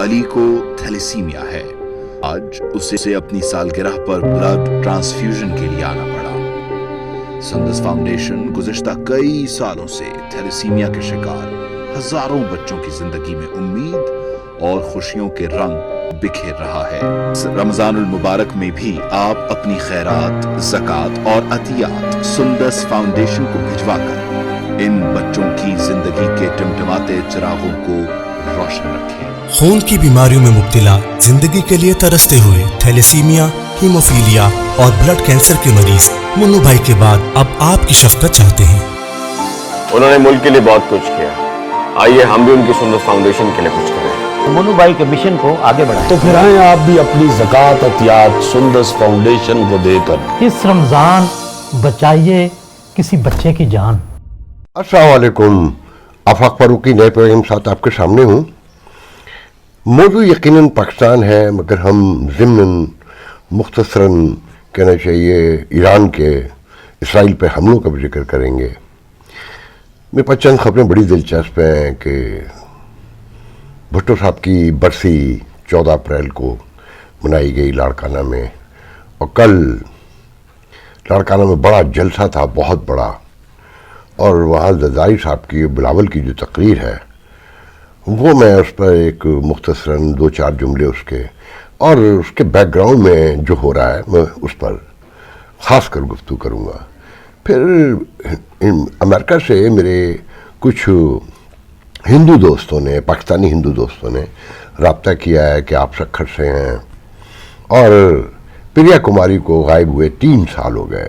علی کو تھیلیسیمیا ہے. آج اسے اپنی سالگرہ پر بلڈ ٹرانسفیوژن کے لیے آنا پڑا. سندس فاؤنڈیشن گزشتہ کئی سالوں سے تھیلیسیمیا کے شکار ہزاروں بچوں کی زندگی میں امید اور خوشیوں کے رنگ بکھیر رہا ہے. رمضان المبارک میں بھی آپ اپنی خیرات، زکوٰۃ اور عطیات سندس فاؤنڈیشن کو بھجوا کر ان بچوں کی زندگی کے ٹمٹماتے چراغوں کو روشن رکھیں. خون کی بیماریوں میں مبتلا، زندگی کے لیے ترستے ہوئے تھیلیسیمیا، ہیموفیلیا اور بلڈ کینسر کے مریض منو بھائی کے بعد اب آپ کی شفقت چاہتے ہیں. انہوں نے ملک کے لیے بہت کچھ کیا. آئیے ہم بھی ان کی سندس فاؤنڈیشن کے لیے کچھ کریں. منو بھائی کے مشن کو آگے بڑھائیں. تو پھر آئیں آپ بھی اپنی زکوٰۃ عطیات سندس فاؤنڈیشن کو دے کر اس رمضان بچائیے کسی بچے کی جان. السلام علیکم. آفاق فاروقی نئے پروگرام ساتھ آپ کے سامنے ہوں. موضوع یقیناً پاکستان ہے، مگر ہم ضمناً مختصراً کہنا چاہیے ایران کے اسرائیل پہ حملوں کا بھی ذکر کریں گے. میرے پاس چند خبریں بڑی دلچسپ ہیں کہ بھٹو صاحب کی برسی 14 اپریل کو منائی گئی لاڑکانہ میں، اور کل لاڑکانہ میں بڑا جلسہ تھا، بہت بڑا. اور وہاں زرداری صاحب کی بلاول کی جو تقریر ہے وہ میں اس پر ایک مختصراً 2-4 جملے اس کے اور اس کے بیک گراؤنڈ میں جو ہو رہا ہے میں اس پر خاص کر گفتگو کروں گا. پھر امریکہ سے میرے کچھ ہندو دوستوں نے، پاکستانی ہندو دوستوں نے رابطہ کیا ہے کہ آپ سکھر سے ہیں اور پریا کماری کو غائب ہوئے 3 سال ہو گئے.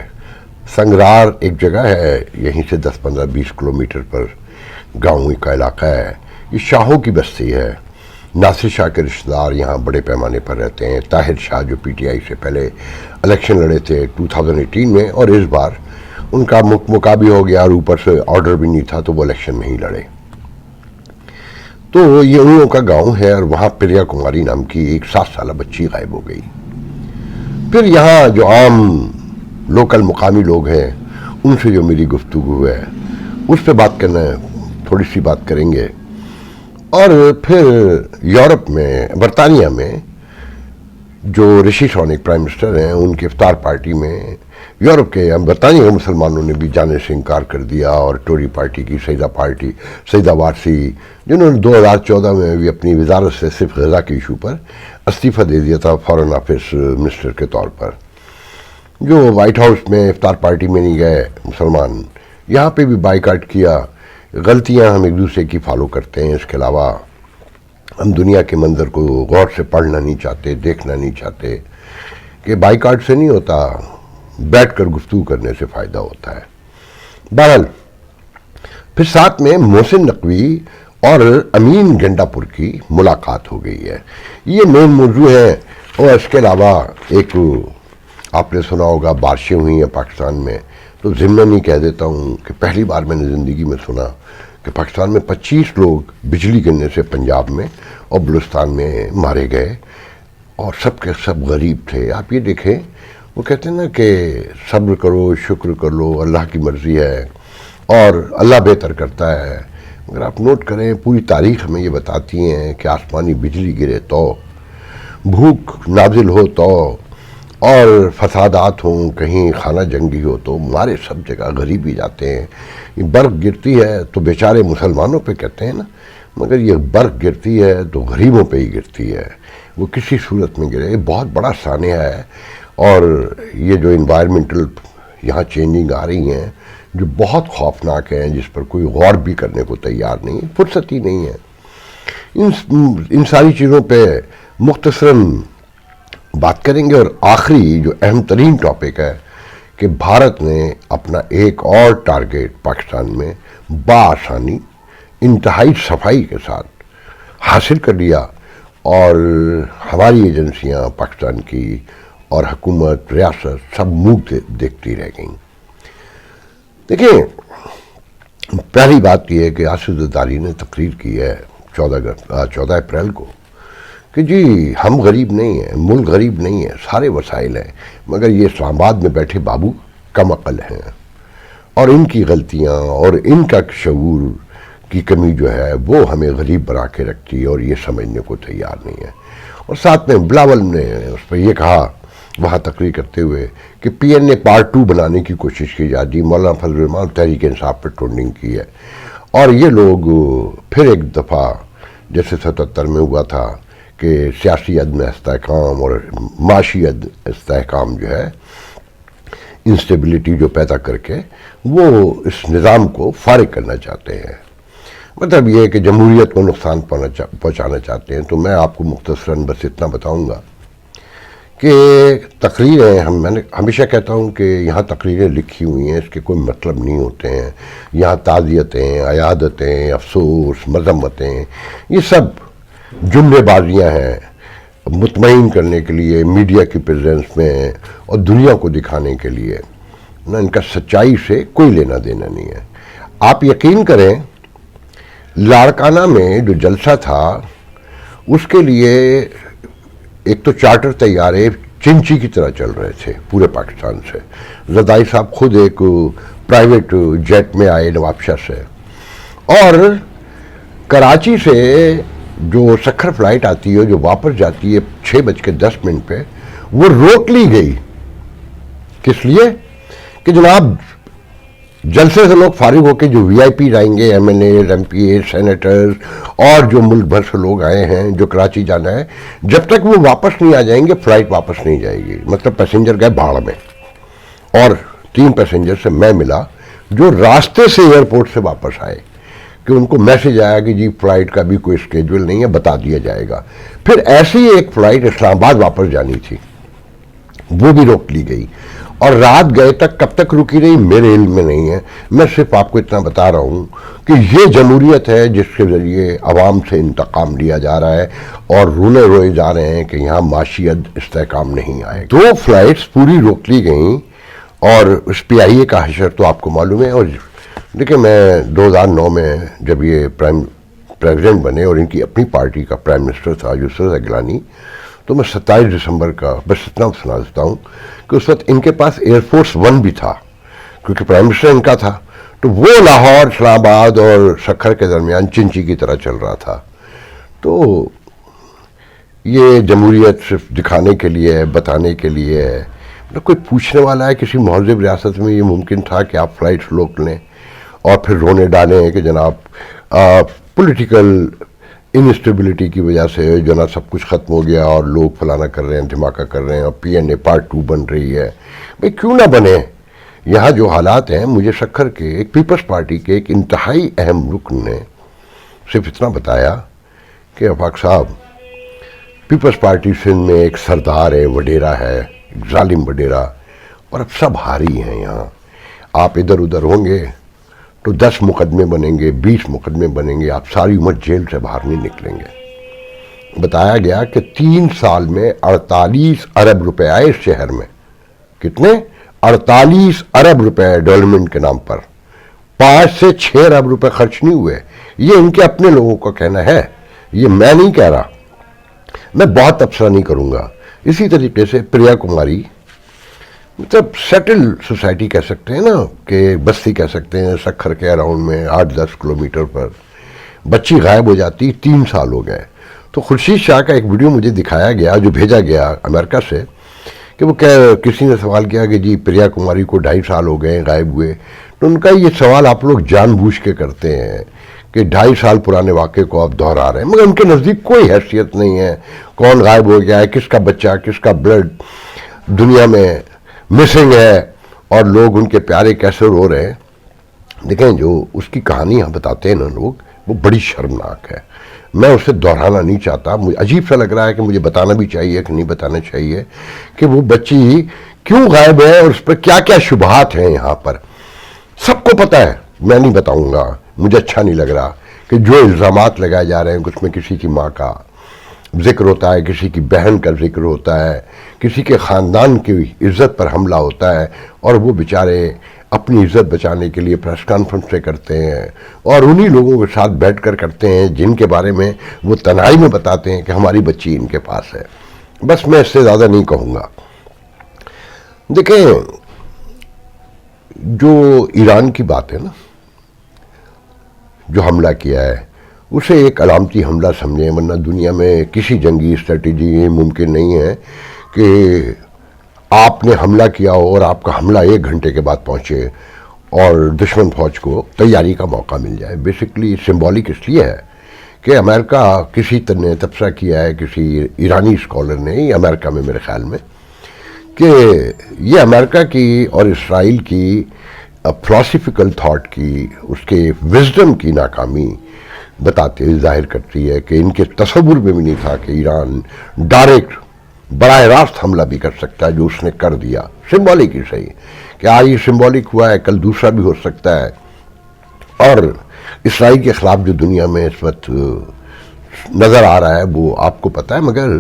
سنگرار ایک جگہ ہے، یہیں سے 10-15-20 کلومیٹر پر گاؤں کا علاقہ ہے. یہ شاہوں کی بستی ہے. ناصر شاہ کے رشتہ دار یہاں بڑے پیمانے پر رہتے ہیں. طاہر شاہ جو پی ٹی آئی سے پہلے الیکشن لڑے تھے 2018 میں، اور اس بار ان کا موقع بھی ہو گیا اور اوپر سے آرڈر بھی نہیں تھا تو وہ الیکشن نہیں لڑے. تو یہ ان لوگوں کا گاؤں ہے اور وہاں پریا کماری نام کی ایک 7 سالہ بچی غائب ہو گئی. پھر یہاں جو عام لوکل مقامی لوگ ہیں ان سے جو میری گفتگو ہے اس پہ بات کرنا ہے، تھوڑی سی بات کریں گے. اور پھر یورپ میں، برطانیہ میں جو رشی سونک پرائم منسٹر ہیں، ان کی افطار پارٹی میں یورپ کے برطانیہ کے مسلمانوں نے بھی جانے سے انکار کر دیا، اور ٹوری پارٹی کی سیدہ وارسی جنہوں نے 2014 میں بھی اپنی وزارت سے صرف غزہ کے ایشو پر استعفیٰ دے دیا تھا فارن آفس منسٹر کے طور پر، جو وائٹ ہاؤس میں افطار پارٹی میں نہیں گئے مسلمان، یہاں پہ بھی بائیکاٹ کیا. غلطیاں ہم ایک دوسرے کی فالو کرتے ہیں، اس کے علاوہ ہم دنیا کے منظر کو غور سے پڑھنا نہیں چاہتے، دیکھنا نہیں چاہتے کہ بائیکاٹ سے نہیں ہوتا، بیٹھ کر گفتگو کرنے سے فائدہ ہوتا ہے. بہرحال پھر ساتھ میں محسن نقوی اور امین گنڈا پور کی ملاقات ہو گئی ہے. یہ مین موضوع ہے. اور اس کے علاوہ ایک آپ نے سنا ہوگا بارشیں ہوئی ہیں پاکستان میں، تو ضمن ہی کہہ دیتا ہوں کہ پہلی بار میں نے زندگی میں سنا کہ پاکستان میں 25 لوگ بجلی گرنے سے پنجاب میں اور بلوچستان میں مارے گئے، اور سب کے سب غریب تھے. آپ یہ دیکھیں، وہ کہتے ہیں نا کہ صبر کرو، شکر کر لو، اللہ کی مرضی ہے اور اللہ بہتر کرتا ہے. مگر آپ نوٹ کریں پوری تاریخ ہمیں یہ بتاتی ہیں کہ آسمانی بجلی گرے تو، بھوک نازل ہو تو، اور فسادات ہوں، کہیں خانہ جنگی ہو تو مارے سب جگہ غریبی جاتے ہیں. یہ برف گرتی ہے تو بیچارے مسلمانوں پہ کہتے ہیں نا، مگر یہ برف گرتی ہے تو غریبوں پہ ہی گرتی ہے، وہ کسی صورت میں گرے. یہ بہت بڑا سانحہ ہے. اور یہ جو انوائرمنٹل یہاں چینجنگ آ رہی ہیں جو بہت خوفناک ہیں، جس پر کوئی غور بھی کرنے کو تیار نہیں ہے، فرصت ہی نہیں ہے. ان ساری چیزوں پہ مختصراً بات کریں گے. اور آخری جو اہم ترین ٹاپک ہے کہ بھارت نے اپنا ایک اور ٹارگیٹ پاکستان میں بآسانی انتہائی صفائی کے ساتھ حاصل کر لیا، اور ہماری ایجنسیاں پاکستان کی اور حکومت، ریاست سب منہ دیکھتی رہ گئیں. دیکھیں، پہلی بات یہ ہے کہ آصف زرداری نے تقریر کی ہے 14 اپریل کو کہ جی ہم غریب نہیں ہیں، ملک غریب نہیں ہے، سارے وسائل ہیں، مگر یہ اسلام آباد میں بیٹھے بابو کم عقل ہیں، اور ان کی غلطیاں اور ان کا شعور کی کمی جو ہے وہ ہمیں غریب بنا کے رکھتی ہے اور یہ سمجھنے کو تیار نہیں ہے. اور ساتھ میں بلاول نے اس پہ یہ کہا وہاں تقریر کرتے ہوئے کہ پی این اے پارٹ 2 بنانے کی کوشش کی جاتی, مولانا فضل الرحمان تحریک انصاف پر ٹریننگ کی ہے, اور یہ لوگ پھر ایک دفعہ جیسے 77 میں ہوا تھا کہ سیاسی عدم استحکام اور معاشی استحکام جو ہے انسٹیبلٹی جو پیدا کر کے وہ اس نظام کو فارغ کرنا چاہتے ہیں. مطلب یہ کہ جمہوریت کو نقصان پہنچانا چاہتے ہیں. تو میں آپ کو مختصراً بس اتنا بتاؤں گا کہ تقریریں میں نے ہمیشہ کہتا ہوں کہ یہاں تقریریں لکھی ہوئی ہیں, اس کے کوئی مطلب نہیں ہوتے ہیں. یہاں تعزیتیں, عیادتیں, افسوس, مذمتیں, یہ سب جملے بازیاں ہیں مطمئن کرنے کے لیے, میڈیا کی پریزنس میں اور دنیا کو دکھانے کے لیے. نہ ان کا سچائی سے کوئی لینا دینا نہیں ہے. آپ یقین کریں لاڑکانہ میں جو جلسہ تھا اس کے لیے ایک تو چارٹر طیارے چنچی کی طرح چل رہے تھے پورے پاکستان سے. زرداری صاحب خود ایک پرائیویٹ جیٹ میں آئے نواب شاہ سے, اور کراچی سے جو سکھر فلائٹ آتی ہے جو واپس جاتی ہے 6:10 پہ, وہ روک لی گئی. کس لیے کہ جناب جلسے سے لوگ فارغ ہو کے جو وی آئی پی جائیں گے, ایم این اے, ایم پی اے, سینیٹرز اور جو ملک بھر سے لوگ آئے ہیں جو کراچی جانا ہے, جب تک وہ واپس نہیں آ جائیں گے فلائٹ واپس نہیں جائے گی. مطلب پیسنجر گئے بھاڑ میں, اور 3 پیسنجر سے میں ملا جو راستے سے ایئرپورٹ سے واپس آئے کہ ان کو میسج آیا کہ جی فلائٹ کا بھی کوئی اسکیجول نہیں ہے, بتا دیا جائے گا. پھر ایسی ایک فلائٹ اسلام آباد واپس جانی تھی, وہ بھی روک لی گئی, اور رات گئے تک کب تک رکی رہی میرے علم میں نہیں ہے. میں صرف آپ کو اتنا بتا رہا ہوں کہ یہ جمہوریت ہے جس کے ذریعے عوام سے انتقام لیا جا رہا ہے اور رونے روئے جا رہے ہیں کہ یہاں معاشیت استحکام نہیں آئے. 2 فلائٹس پوری روک لی گئیں, اور اس پی آئی اے کا حشر تو آپ کو معلوم ہے. اور دیکھیں میں 2009 میں جب یہ پریزیڈنٹ بنے اور ان کی اپنی پارٹی کا پرائم منسٹر تھا یوسف گیلانی, تو میں 27 دسمبر کا بس اتنا سنا دیتا ہوں کہ اس وقت ان کے پاس ایئر فورس 1 بھی تھا کیونکہ پرائم منسٹر ان کا تھا, تو وہ لاہور, اسلام آباد اور سکھر کے درمیان چنچی کی طرح چل رہا تھا. تو یہ جمہوریت صرف دکھانے کے لیے ہے, بتانے کے لیے ہے. مطلب کوئی پوچھنے والا ہے کسی مہذب ریاست میں یہ ممکن تھا کہ آپ فلائٹس روک لیں اور پھر رونے ڈالیں کہ جناب پولیٹیکل انسٹیبلٹی کی وجہ سے جو نا سب کچھ ختم ہو گیا اور لوگ فلانا کر رہے ہیں, دھماکہ کر رہے ہیں, اور پی این اے پارٹ 2 بن رہی ہے. بھئی کیوں نہ بنے؟ یہاں جو حالات ہیں, مجھے سکھر کے ایک پیپلز پارٹی کے ایک انتہائی اہم رکن نے صرف اتنا بتایا کہ افاق صاحب پیپلز پارٹی سندھ میں ایک سردار ہے, وڈیرا ہے, ایک ظالم وڈیرا, اور اب سب ہاری ہیں یہاں. آپ ادھر ادھر ہوں گے تو 10 مقدمے بنیں گے, 20 مقدمے بنیں گے, آپ ساری عمر جیل سے باہر نہیں نکلیں گے. بتایا گیا کہ 3 سال میں 48 ارب روپے آئے اس شہر میں. کتنے؟ 48 ارب روپے ڈیولپمنٹ کے نام پر. 5 سے 6 ارب روپے خرچ نہیں ہوئے. یہ ان کے اپنے لوگوں کا کہنا ہے, یہ میں نہیں کہہ رہا. میں بہت تبصرہ نہیں کروں گا. اسی طریقے سے پریا کماری, مطلب سیٹل سوسائٹی کہہ سکتے ہیں نا, کہ بستی کہہ سکتے ہیں, سکھر کے اراؤنڈ میں 8-10 کلومیٹر پر بچی غائب ہو جاتی, 3 سال ہو گئے. تو خورشید شاہ کا ایک ویڈیو مجھے دکھایا گیا جو بھیجا گیا امریکہ سے, کہ وہ کسی نے سوال کیا کہ جی پریا کماری کو 2.5 سال ہو گئے غائب ہوئے. تو ان کا یہ سوال آپ لوگ جان بوجھ کے کرتے ہیں کہ 2.5 سال پرانے واقعے کو آپ دہرا رہے ہیں, مگر ان کے نزدیک کوئی حیثیت نہیں ہے کون غائب ہو گیا ہے, کس کا بچہ, کس کا بلڈ دنیا میں مسنگ ہے, اور لوگ ان کے پیارے کیسے رو رہے ہیں. دیکھیں جو اس کی کہانی ہم بتاتے ہیں نا لوگ, وہ بڑی شرمناک ہے. میں اسے دہرانا نہیں چاہتا. مجھے عجیب سا لگ رہا ہے کہ مجھے بتانا بھی چاہیے کہ نہیں بتانا چاہیے کہ وہ بچی کیوں غائب ہے اور اس پر کیا کیا شبہات ہیں. یہاں پر سب کو پتہ ہے, میں نہیں بتاؤں گا. مجھے اچھا نہیں لگ رہا کہ جو الزامات لگائے جا رہے ہیں, اس میں کسی کی ماں کا ذکر ہوتا ہے, کسی کی بہن کا ذکر ہوتا ہے, کسی کے خاندان کی عزت پر حملہ ہوتا ہے, اور وہ بیچارے اپنی عزت بچانے کے لیے پریس کانفرنسیں کرتے ہیں اور انہی لوگوں کے ساتھ بیٹھ کر کرتے ہیں جن کے بارے میں وہ تنہائی میں بتاتے ہیں کہ ہماری بچی ان کے پاس ہے. بس میں اس سے زیادہ نہیں کہوں گا. دیکھیں جو ایران کی بات ہے نا, جو حملہ کیا ہے اسے ایک علامتی حملہ سمجھیں، ورنہ دنیا میں کسی جنگی اسٹریٹجی یہ ممکن نہیں ہے کہ آپ نے حملہ کیا ہو اور آپ کا حملہ 1 گھنٹے کے بعد پہنچے اور دشمن فوج کو تیاری کا موقع مل جائے۔ بیسکلی سمبولک اس لیے ہے کہ امریکہ کسی نے تبصرہ کیا ہے، کسی ایرانی اسکالر نے، امریکہ میں میرے خیال میں، کہ یہ امریکہ کی اور اسرائیل کی فلاسفیکل تھاٹ کی، اس کے وزڈم کی ناکامی بتاتے ہوئے ظاہر کرتی ہے کہ ان کے تصور میں بھی نہیں تھا کہ ایران ڈائریکٹ براہ راست حملہ بھی کر سکتا ہے، جو اس نے کر دیا۔ سمبولک ہی صحیح کہ آج یہ سمبولک ہوا ہے، کل دوسرا بھی ہو سکتا ہے۔ اور اسرائیل کے خلاف جو دنیا میں اس وقت نظر آ رہا ہے وہ آپ کو پتہ ہے، مگر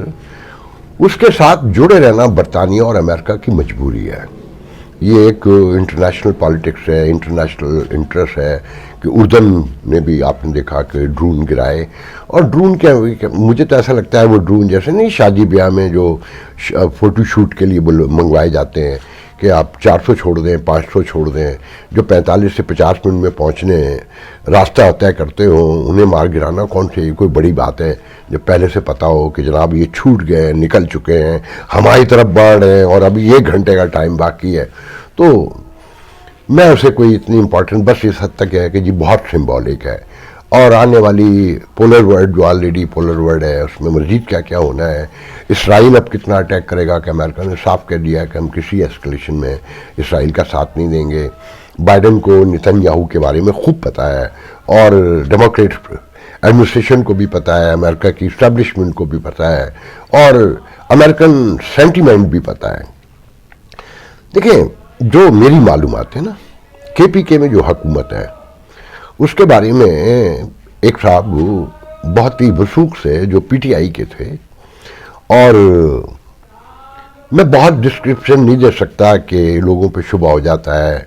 اس کے ساتھ جڑے رہنا برطانیہ اور امریکہ کی مجبوری ہے۔ یہ ایک انٹرنیشنل پالیٹکس ہے، انٹرنیشنل انٹرسٹ ہے کہ اردن نے بھی آپ نے دیکھا کہ ڈرون گرائے، اور ڈرون کیا، مجھے تو ایسا لگتا ہے وہ ڈرون جیسے نہیں شادی بیاہ میں جو فوٹو شوٹ کے لیے منگوائے جاتے ہیں کہ آپ 400 چھوڑ دیں، 500 چھوڑ دیں، جو 45 سے 50 منٹ میں پہنچنے راستہ طے کرتے ہوں، انہیں مار گرانا کون سی کوئی بڑی بات ہے؟ جب پہلے سے پتہ ہو کہ جناب یہ چھوٹ گئے، نکل چکے ہیں، ہماری طرف بڑھ رہے ہیں اور ابھی 1 گھنٹے کا ٹائم باقی ہے، تو میں اسے کوئی اتنی امپورٹنٹ، بس اس حد تک ہے کہ جی بہت سمبولک ہے۔ اور آنے والی پولر ورلڈ جو آلریڈی پولر ورلڈ ہے، اس میں مزید کیا کیا ہونا ہے، اسرائیل اب کتنا اٹیک کرے گا، کہ امریکہ نے صاف کہہ دیا کہ ہم کسی ایسکلیشن میں اسرائیل کا ساتھ نہیں دیں گے۔ بائیڈن کو نتن یاہو کے بارے میں خوب پتہ ہے، اور ڈیموکریٹ ایڈمنسٹریشن کو بھی پتہ ہے، امریکہ کی اسٹیبلشمنٹ کو بھی پتہ ہے، اور امریکن سینٹیمنٹ بھی پتہ ہے۔ دیکھیں، جو میری معلومات ہے نا، کے پی کے میں جو حکومت ہے اس کے بارے میں ایک صاحب بہت ہی وثوق سے جو پی ٹی آئی کے تھے، اور میں بہت ڈسکرپشن نہیں دے سکتا کہ لوگوں پہ شبہ ہو جاتا ہے،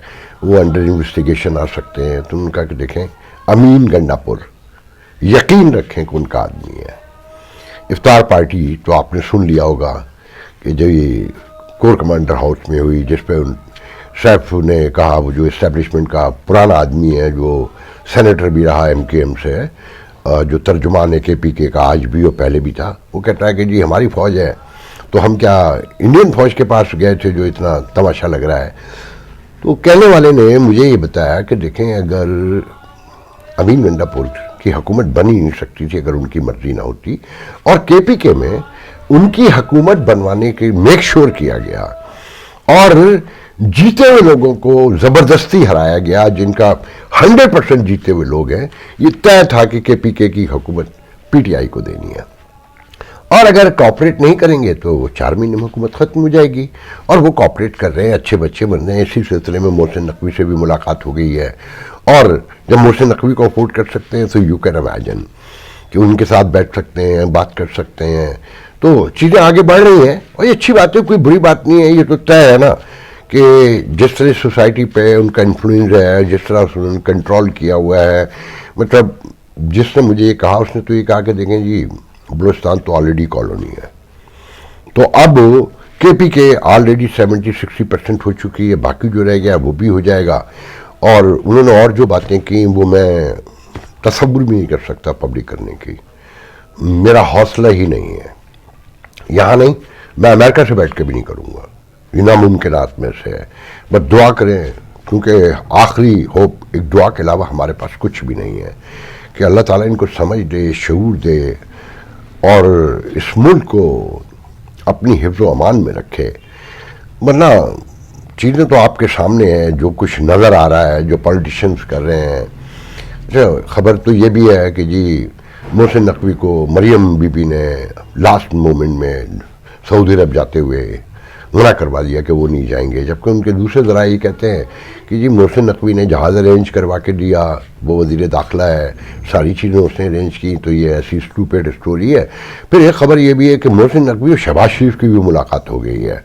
وہ انڈر انویسٹیگیشن آ سکتے ہیں، تو ان کا کہ دیکھیں امین گنڈاپور، یقین رکھیں کہ ان کا آدمی ہے۔ افطار پارٹی تو آپ نے سن لیا ہوگا کہ جو یہ کور کمانڈر ہاؤس میں ہوئی، جس پہ سیف نے کہا، وہ جو اسٹیبلشمنٹ کا پرانا آدمی ہے، جو سینیٹر بھی رہا ایم کے ایم سے، جو ترجمان ہے کے پی کے کا آج بھی اور پہلے بھی تھا، وہ کہتا ہے کہ جی ہماری فوج ہے تو ہم کیا انڈین فوج کے پاس گئے تھے جو اتنا تماشا لگ رہا ہے؟ تو کہنے والے نے مجھے یہ بتایا کہ دیکھیں، اگر امین گنڈاپور کی حکومت بنی نہیں سکتی تھی اگر ان کی مرضی نہ ہوتی، اور کے پی کے میں ان کی حکومت بنوانے کے میک شور کیا گیا، اور جیتے ہوئے لوگوں کو زبردستی ہرایا گیا، جن کا 100% جیتے ہوئے لوگ ہیں، یہ طے تھا کہ کے پی کے کی حکومت پی ٹی آئی کو دینی ہے، اور اگر کوآپریٹ نہیں کریں گے تو 4 مہینے میں حکومت ختم ہو جائے گی۔ اور وہ کوآپریٹ کر رہے ہیں، اچھے بچے بن رہے ہیں۔ اسی سلسلے میں محسن نقوی سے بھی ملاقات ہو گئی ہے، اور جب محسن نقوی کو افورڈ کر سکتے ہیں تو یو کین امیجن کہ ان کے ساتھ بیٹھ سکتے ہیں، بات کر سکتے ہیں، تو چیزیں آگے بڑھ رہی ہیں، اور یہ اچھی بات ہے، کوئی بری بات نہیں ہے۔ یہ تو طے ہے نا کہ جس طرح سوسائٹی پہ ان کا انفلوئنس ہے، جس طرح انہوں نے کنٹرول کیا ہوا ہے، مطلب جس نے مجھے یہ کہا، اس نے تو یہ کہا کہ دیکھیں جی بلوچستان تو آلریڈی کالونی ہے، تو اب کے پی کے آلریڈی 70-60% ہو چکی ہے، باقی جو رہ گیا وہ بھی ہو جائے گا۔ اور انہوں نے اور جو باتیں کی وہ میں تصور بھی نہیں کر سکتا پبلک کرنے کی، میرا حوصلہ ہی نہیں ہے، یہاں نہیں، میں امریکہ سے بیٹھ کے بھی نہیں کروں گا، یہ ناممکنات میں سے ہے۔ بس دعا کریں، کیونکہ آخری ہوپ ایک دعا کے علاوہ ہمارے پاس کچھ بھی نہیں ہے، کہ اللہ تعالیٰ ان کو سمجھ دے، شعور دے، اور اس ملک کو اپنی حفظ و امان میں رکھے۔ ورنہ چیزیں تو آپ کے سامنے ہیں، جو کچھ نظر آ رہا ہے، جو پولیٹیشنز کر رہے ہیں۔ خبر تو یہ بھی ہے کہ جی محسن نقوی کو مریم بی بی نے لاسٹ مومنٹ میں سعودی عرب جاتے ہوئے منع کروا دیا کہ وہ نہیں جائیں گے، جبکہ ان کے دوسرے ذرائع یہ کہتے ہیں کہ جی محسن نقوی نے جہاز ارینج کروا کے دیا، وہ وزیر داخلہ ہے، ساری چیزیں اس نے ارینج کی، تو یہ ایسی اسٹوپیڈ اسٹوری ہے۔ پھر ایک خبر یہ بھی ہے کہ محسن نقوی اور شہباز شریف کی بھی ملاقات ہو گئی ہے،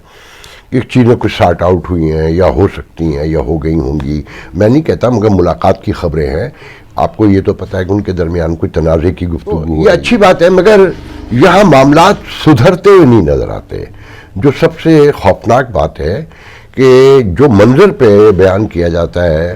کہ چیزیں کچھ سارٹ آؤٹ ہوئی ہیں، یا ہو سکتی ہیں، یا ہو گئی ہوں گی، میں نہیں کہتا، مگر ملاقات کی خبریں ہیں۔ آپ کو یہ تو پتہ ہے کہ ان کے درمیان کوئی تنازع کی گفتگو، یہ اچھی بات ہے، مگر یہاں معاملات سدھرتے ہوئے نہیں نظر آتے۔ جو سب سے خوفناک بات ہے کہ جو منظر پہ بیان کیا جاتا ہے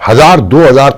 1000, 2000,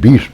20